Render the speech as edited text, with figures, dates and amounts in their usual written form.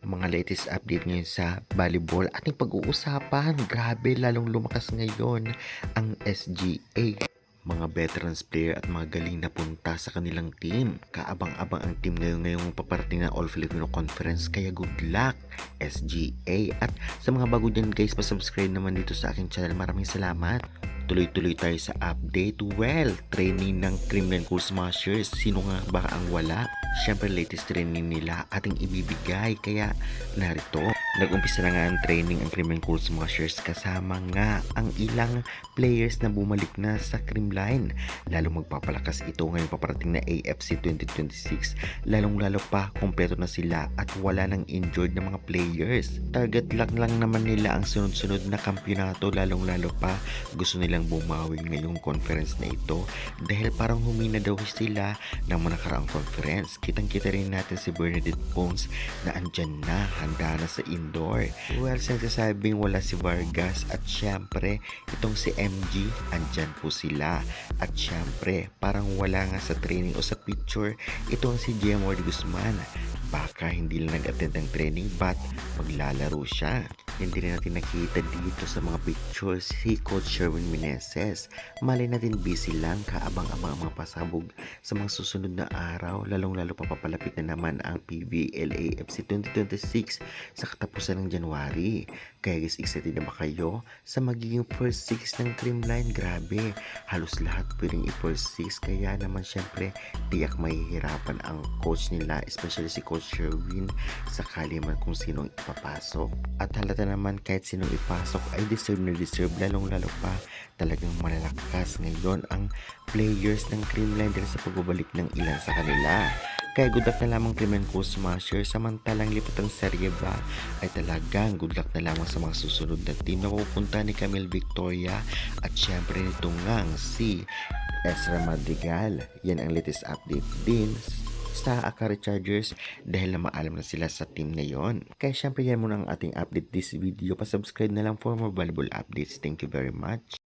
Mga latest update ngayon sa volleyball ating pag-uusapan. Grabe, lalong lumakas ngayon ang SGA. Mga veterans player at mga galing na punta sa kanilang team. Kaabang-abang ang team ngayong paparating na All Filipino Conference. Kaya good luck, SGA. At sa mga bago dyan guys, pa-subscribe naman dito sa aking channel. Maraming salamat. Tuloy-tuloy tayo sa update. Well, training ng Kremlin Cool Smashers. Sino nga ba ang wala? Siyempre, latest training nila ating ibibigay. Kaya, narito. Nag-umpisa na nga ang training ang Kremlin Cool Smashers kasama nga ang ilang players na bumalik na sa Kremlin. Lalo magpapalakas ito ngayong paparating na AFC 2026. Lalong-lalo pa, kompleto na sila at wala nang injured na mga players. Target lang naman nila ang sunod-sunod na kampyonato. Lalong-lalo pa, gusto nilang bumawi ngayong conference na ito dahil parang humina daw sila ng mga nakaraang conference. Kitang-kita rin natin si Bernadette Bones na andyan na, handa na sa indoor. Well, sinasabing wala si Vargas at syempre, itong si MG, andyan po sila. At syempre, parang wala nga sa training o sa picture, itong si Jemor Guzman. Baka hindi lang nag-attend ng training but maglalaro siya. Hindi na natin nakita dito sa mga pictures si Coach Sherwin Meneses. Malay natin busy lang, kaabang-abang ang mga pasabog sa mga susunod na araw. Lalong-lalo pa papalapit na naman ang PBL AFC 2026 sa katapusan ng January. Kaya guys, excited na ba kayo sa magiging first six ng Kremlin? Grabe, halos lahat pwedeng i-first six. Kaya naman syempre, tiyak mahihirapan ang coach nila, especially si Coach Sherwin, sakali man kung sinong ipapasok. At halata naman kahit sinong ipasok ay deserve na deserve, lalong-lalo pa talagang malalakas ngayon ang players ng Kremlin dahil sa pagbabalik ng ilan sa kanila. Kaya good luck na lamang Kremlin Cool Smasher, samantalang lipatang serye ba ay talagang good luck na lamang sa mga susunod na team na pupunta ni Camille Victoria at syempre nito ngang si Ezra Madrigal. Yan ang latest update din sa Akari Chargers dahil na maalam na sila sa team na yon. Kaya syempre yan muna ang ating update this video. Pa-subscribe na lang for more valuable updates. Thank you very much.